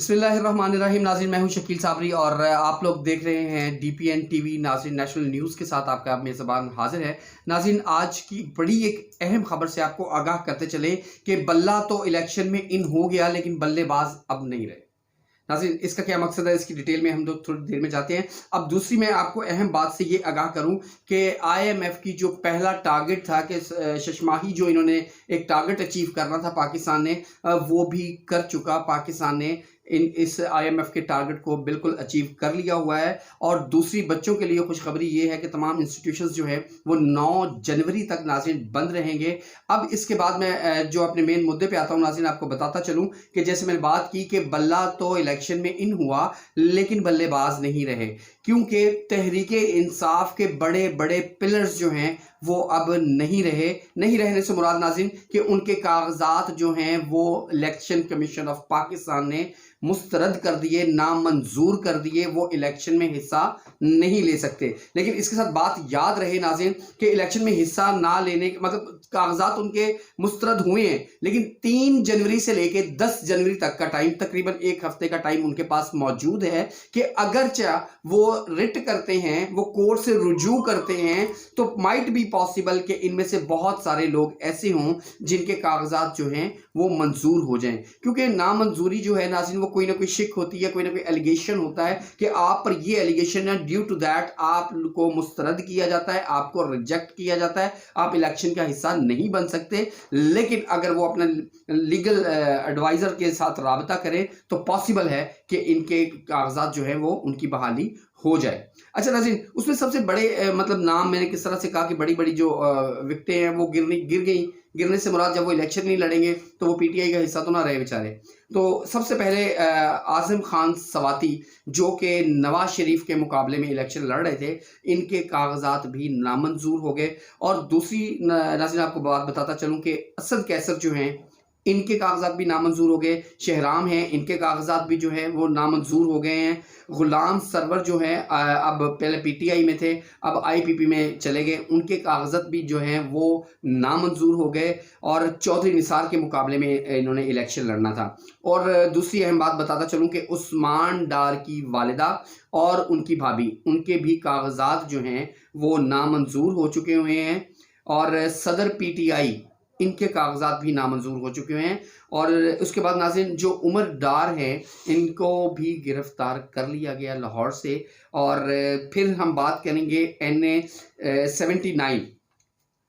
बिस्मिल्लाहिर्रहमानिर्रहीम। नाज़रीन, मैं हूं शकील साबरी और आप लोग देख रहे हैं DPN टीवी। नाज़रीन, नेशनल न्यूज़ के साथ आपका मेज़बान हाजिर है। नाज़रीन, आज की बड़ी एक अहम खबर से आपको आगाह करते चले कि बल्ला तो इलेक्शन में इन हो गया लेकिन बल्लेबाज अब नहीं रहे। नाज़रीन, इसका क्या मकसद है, इसकी डिटेल में हम लोग थोड़ी देर में जाते हैं। अब दूसरी मैं आपको अहम बात से ये आगाह करूं कि IMF की जो पहला टारगेट था कि शशमाही जो इन्होंने एक टारगेट अचीव करना था पाकिस्तान ने, वो भी कर चुका। पाकिस्तान ने इस IMF के टारगेट को बिल्कुल अचीव कर लिया हुआ है। और दूसरी बच्चों के लिए खुशखबरी ये है कि तमाम इंस्टीट्यूशंस जो है वो 9 जनवरी तक नाज़रीन बंद रहेंगे। अब इसके बाद मैं जो अपने मेन मुद्दे पे आता हूँ नाज़रीन, आपको बताता चलूँ कि जैसे मैंने बात की कि बल्ला तो इलेक्शन में इन हुआ लेकिन बल्लेबाज नहीं रहे, क्योंकि तहरीके इंसाफ के बड़े बड़े पिलर्स जो हैं वो अब नहीं रहे। नहीं रहने से मुराद नाज़रीन कि उनके कागजात जो हैं वो इलेक्शन कमीशन ऑफ पाकिस्तान ने मुस्तरद कर दिए, नामंजूर कर दिए। वो इलेक्शन में हिस्सा नहीं ले सकते। लेकिन इसके साथ बात याद रहे नाज़रीन कि इलेक्शन में हिस्सा ना लेने मतलब कागजात उनके मुस्तरद हुए हैं, लेकिन 3 जनवरी से लेकर 10 जनवरी तक का टाइम, तकरीबन 1 हफ्ते का टाइम उनके पास मौजूद है कि अगरचे वो रिट करते हैं, वो कोर्ट से रुजू करते हैं, तो माइट बी पॉसिबल कि इनमें से बहुत सारे लोग ऐसे हों जिनके कागजात जो हैं वो मंजूर हो जाएं। क्योंकि नामंजूरी जो है नाज़रीन वो कोई ना कोई शिक होती है, कोई ना कोई एलिगेशन होता है कि आप पर ये एलिगेशन है, ड्यू टू दैट आपको मुस्तरद किया जाता है, आपको रिजेक्ट किया जाता है, आप इलेक्शन का हिस्सा नहीं बन सकते। लेकिन अगर वो अपना लीगल एडवाइजर के साथ राबता करें तो पॉसिबल है कि इनके कागजात जो है वो उनकी बहाली हो जाए। अच्छा नाज़रीन, उसमें सबसे बड़े मतलब नाम मैंने किस तरह से कहा कि बड़ी बड़ी जो विकटें हैं वो गिर गई। गिरने से मुराद जब वो इलेक्शन नहीं लड़ेंगे तो वो PTI का हिस्सा तो ना रहे बेचारे। तो सबसे पहले आज़म खान सवाती जो कि नवाज शरीफ के मुकाबले में इलेक्शन लड़ रहे थे, इनके कागजात भी नामंजूर हो गए। और दूसरी नाज़रीन आपको बात बताता चलूँ कि असद कैसर जो हैं इनके कागजात भी नामंजूर हो गए। शहराम हैं, इनके कागजात भी जो है वो नामंजूर हो गए हैं। गुलाम सरवर जो है अब पहले PTI में थे, अब IPP में चले गए, उनके कागजात भी जो हैं वो नामंजूर हो गए। और चौधरी निसार के मुकाबले में इन्होंने इलेक्शन लड़ना था। और दूसरी अहम बात बताता चलूँ कि उस्मान डार की वालिदा और उनकी भाभी, उनके भी कागजात जो हैं वो नामंजूर हो चुके हुए हैं। और सदर PTI इनके कागजात भी नामंजूर हो चुके हैं। और उसके बाद नाज़रीन जो उमर डार हैं इनको भी गिरफ्तार कर लिया गया लाहौर से। और फिर हम बात करेंगे NA 79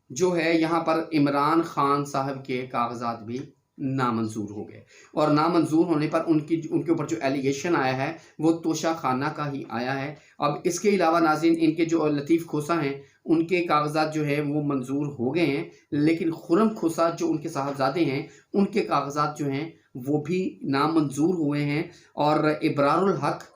जो है, यहाँ पर इमरान खान साहब के कागजात भी नामंजूर हो गए। और नामंजूर होने पर उनके ऊपर जो एलिगेशन आया है वो तोशा खाना का ही आया है। अब इसके अलावा नाज़रीन इनके जो लतीफ़ खोसा हैं उनके कागजात जो है वो मंजूर हो गए हैं, लेकिन खुरम खोसा जो उनके साहबजादे हैं उनके कागजात जो हैं वो भी नामंजूर हुए हैं। और इब्रारुल हक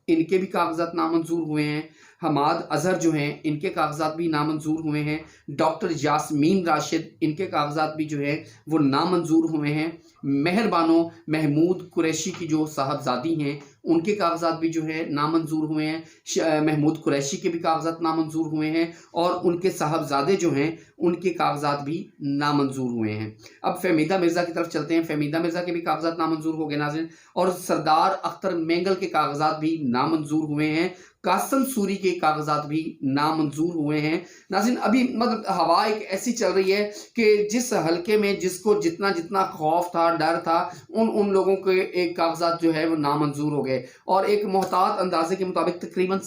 इनके भी कागजात नामंजूर हुए हैं। हमाद अजहर जो हैं इनके कागजात भी नामंजूर हुए हैं। डॉक्टर यास्मीन राशिद इनके कागजात भी जो है वो नामंजूर हुए हैं। मेहरबानो महमूद कुरैशी की जो साहबजादी हैं उनके कागजात भी जो है नामंजूर हुए हैं। महमूद कुरैशी के भी कागजात नामंजूर हुए हैं और उनके साहबजादे जो हैं उनके कागजात भी नामंजूर हुए हैं। अब फहमीदा मिर्ज़ा की तरफ चलते हैं। फहमीदा मिर्ज़ा के भी कागजात नामंजूर हो गए नाज़रीन। और सरदार अख्तर मेंगल के कागजात भी नामंजूर हुए हैं। कासम सूरी के कागजात भी नामंजूर हुए हैं। नाज़रीन, अभी मतलब हवा एक ऐसी चल रही है कि जिस हल्के में जिसको जितना जितना खौफ था, डर था, उन लोगों के एक कागजात जो है वो नामंजूर हो गए। और एक मोहतात अंदाजे के मुताबिक तकरीबन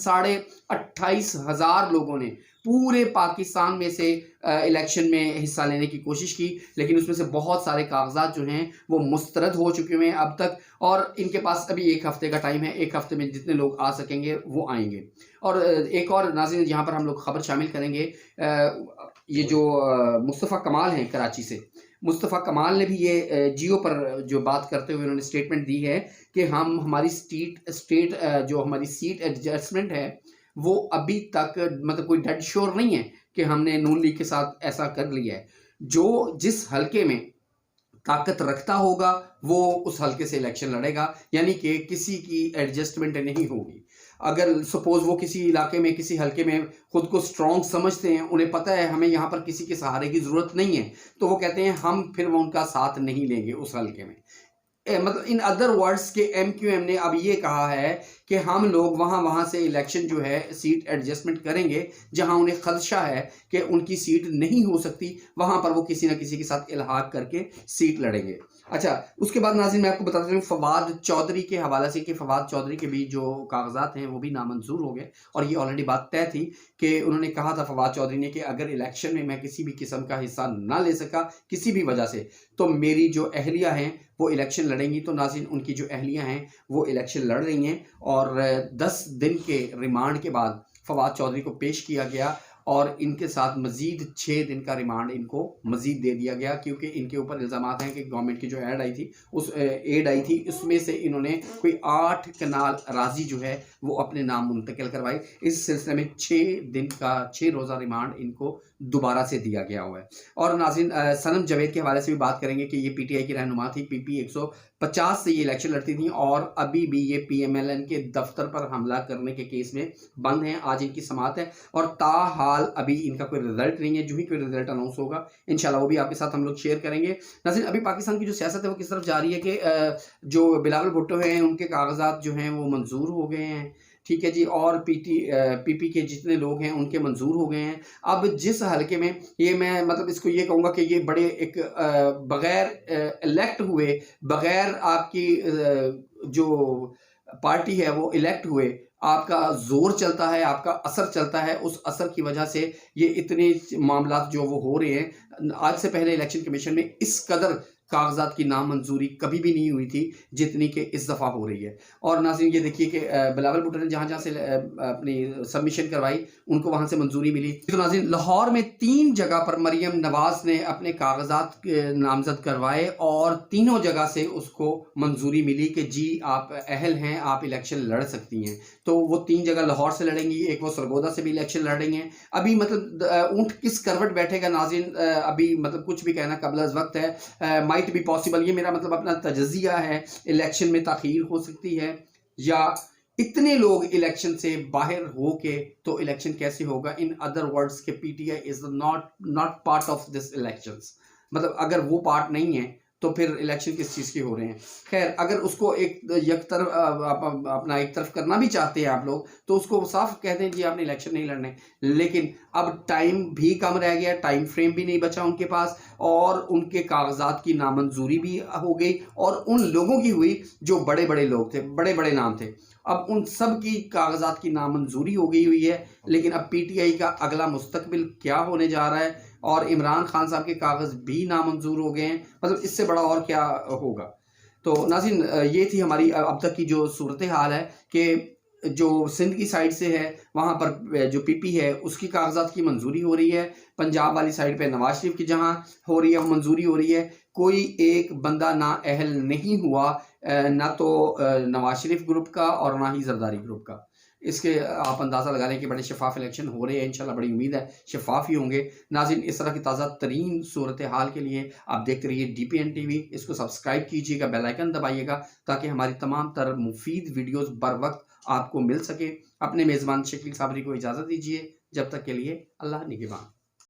28,500 लोगों ने पूरे पाकिस्तान में से इलेक्शन में हिस्सा लेने की कोशिश की, लेकिन उसमें से बहुत सारे कागजात जो हैं वो मुस्तरद हो चुके हैं अब तक। और इनके पास अभी 1 हफ्ते का टाइम है, 1 हफ्ते में जितने लोग आ सकेंगे वो आएंगे। और एक और नाज़रीन यहाँ पर हम लोग खबर शामिल करेंगे, ये जो मुस्तफ़ा कमाल हैं कराची से, मुस्तफ़ा कमाल ने भी ये जियो पर जो बात करते हुए उन्होंने स्टेटमेंट दी है कि हमारी स्टेट जो हमारी सीट एडजस्टमेंट है वो अभी तक मतलब कोई डेड श्योर नहीं है कि हमने नून लीग के साथ ऐसा कर लिया है। जो जिस हल्के में ताकत रखता होगा वो उस हल्के से इलेक्शन लड़ेगा, यानी कि किसी की एडजस्टमेंट नहीं होगी। अगर सपोज वो किसी इलाके में किसी हल्के में खुद को स्ट्रॉन्ग समझते हैं, उन्हें पता है हमें यहाँ पर किसी के सहारे की ज़रूरत नहीं है, तो वो कहते हैं हम फिर वो उनका साथ नहीं लेंगे उस हल्के में। मतलब इन अदर वर्ड्स के MQM ने अब ये कहा है कि हम लोग वहाँ से इलेक्शन जो है सीट एडजस्टमेंट करेंगे, जहाँ उन्हें खदशा है कि उनकी सीट नहीं हो सकती, वहाँ पर वो किसी ना किसी के साथ इल्हाक करके सीट लड़ेंगे। अच्छा, उसके बाद नाज़रीन मैं आपको बताता हूँ फवाद चौधरी के हवाले से कि फवाद चौधरी के भी जो कागजात हैं वो भी नामंजूर हो गए, और ये ऑलरेडी बात तय थी कि उन्होंने कहा था फवाद चौधरी ने कि अगर इलेक्शन में मैं किसी भी किस्म का हिस्सा ना ले सका किसी भी वजह से, तो मेरी जो अहलिया हैं वो इलेक्शन लड़ेंगी। तो नाज़रीन उनकी जो अहलिया हैं वो इलेक्शन लड़ रही हैं, और 10 दिन के रिमांड के बाद फवाद चौधरी को पेश किया गया, और इनके साथ मजीद 6 दिन का रिमांड इनको मजीद दे दिया गया, क्योंकि इनके ऊपर इल्ज़ाम हैं कि गवर्नमेंट की जो एड आई थी उसमें से इन्होंने कोई 8 कनाल अराजी जो है वो अपने नाम मुंतकिल करवाई। इस सिलसिले में 6 रोज़ा रिमांड इनको दोबारा से दिया गया हुआ है। और नाज़रीन सनम जावेद के हवाले से भी बात करेंगे कि ये PTI की रहनुमा थी, PP 150 से ये इलेक्शन लड़ती थी, और अभी भी ये PMLN के दफ्तर पर हमला करने के केस में बंद हैं। आज इनकी समाअत है, और ताहाल अभी इनका कोई रिजल्ट नहीं है। जो ही कोई रिजल्ट अनाउंस होगा इंशाल्लाह वो भी आपके साथ हम लोग शेयर करेंगे। नाज़रीन अभी पाकिस्तान की जो सियासत है वो किस तरफ जा रही है कि जो बिलावल भुट्टो हैं उनके कागजात जो हैं वो मंजूर हो गए हैं, ठीक है जी, और PP के जितने लोग हैं उनके मंजूर हो गए हैं। अब जिस हलके में ये मैं मतलब इसको ये कहूँगा कि ये बड़े एक बगैर इलेक्ट हुए, बगैर आपकी जो पार्टी है वो इलेक्ट हुए, आपका जोर चलता है, आपका असर चलता है, उस असर की वजह से ये इतने मामलात जो वो हो रहे हैं। आज से पहले इलेक्शन कमीशन में इस कदर कागजात की नामंजूरी कभी भी नहीं हुई थी जितनी कि इस दफ़ा हो रही है। और नाज़रीन ये देखिए कि बिलावल भुट्टो ने जहाँ से अपनी सबमिशन करवाई उनको वहाँ से मंजूरी मिली। तो नाज़रीन लाहौर में 3 जगह पर मरियम नवाज़ ने अपने कागजात नामजद करवाए, और तीनों जगह से उसको मंजूरी मिली कि जी आप अहल हैं, आप इलेक्शन लड़ सकती हैं। तो वो 3 जगह लाहौर से लड़ेंगी, एक वो सरगोदा से भी इलेक्शन लड़ रही हैं। अभी मतलब ऊँट किस करवट बैठेगा नाज़रीन, अभी मतलब कुछ भी कहना कबल अज़ वक्त है। माइट बी पॉसिबल, ये मेरा मतलब अपना तजज़िया है, इलेक्शन में ताख़ीर हो सकती है, या इतने लोग इलेक्शन से बाहर हो के तो इलेक्शन कैसे होगा। इन अदर वर्ड्स के PTI is not part of this elections, मतलब अगर वो पार्ट नहीं है तो फिर इलेक्शन किस चीज़ के हो रहे हैं। खैर, अगर उसको एक अपना एक तरफ करना भी चाहते हैं आप लोग, तो उसको साफ कहते हैं जी आपने इलेक्शन नहीं लड़ने। लेकिन अब टाइम भी कम रह गया, टाइम फ्रेम भी नहीं बचा उनके पास, और उनके कागजात की नामंजूरी भी हो गई, और उन लोगों की हुई जो बड़े बड़े लोग थे, बड़े बड़े नाम थे। अब उन सब की कागजात की नामंजूरी हो गई हुई है, लेकिन अब PTI का अगला मुस्तकबिल क्या होने जा रहा है, और इमरान खान साहब के कागज़ भी नामंजूर हो गए हैं, मतलब इससे बड़ा और क्या होगा। तो नाज़रीन ये थी हमारी अब तक की जो सूरत हाल है कि जो सिंध की साइड से है वहाँ पर जो PP है उसकी कागजात की मंजूरी हो रही है, पंजाब वाली साइड पे नवाज शरीफ की जहाँ हो रही है वो मंजूरी हो रही है। कोई एक बंदा ना अहल नहीं हुआ, ना तो नवाज शरीफ ग्रुप का और ना ही जरदारी ग्रुप का। इसके आप अंदाज़ा लगा लें कि बड़े शफाफ इलेक्शन हो रहे हैं, इंशाल्लाह बड़ी उम्मीद है शफाफ ही होंगे। नाज़रीन इस तरह की ताज़ा तरीन सूरत हाल के लिए आप देखते रहिए DPN TV, इसको सब्सक्राइब कीजिएगा, बेल आइकन दबाइएगा, ताकि हमारी तमाम तर मुफीद वीडियोज़ बर वक्त आपको मिल सके। अपने मेज़बान शकील साबरी को इजाज़त दीजिए, जब तक के लिए अल्लाह निगहबान।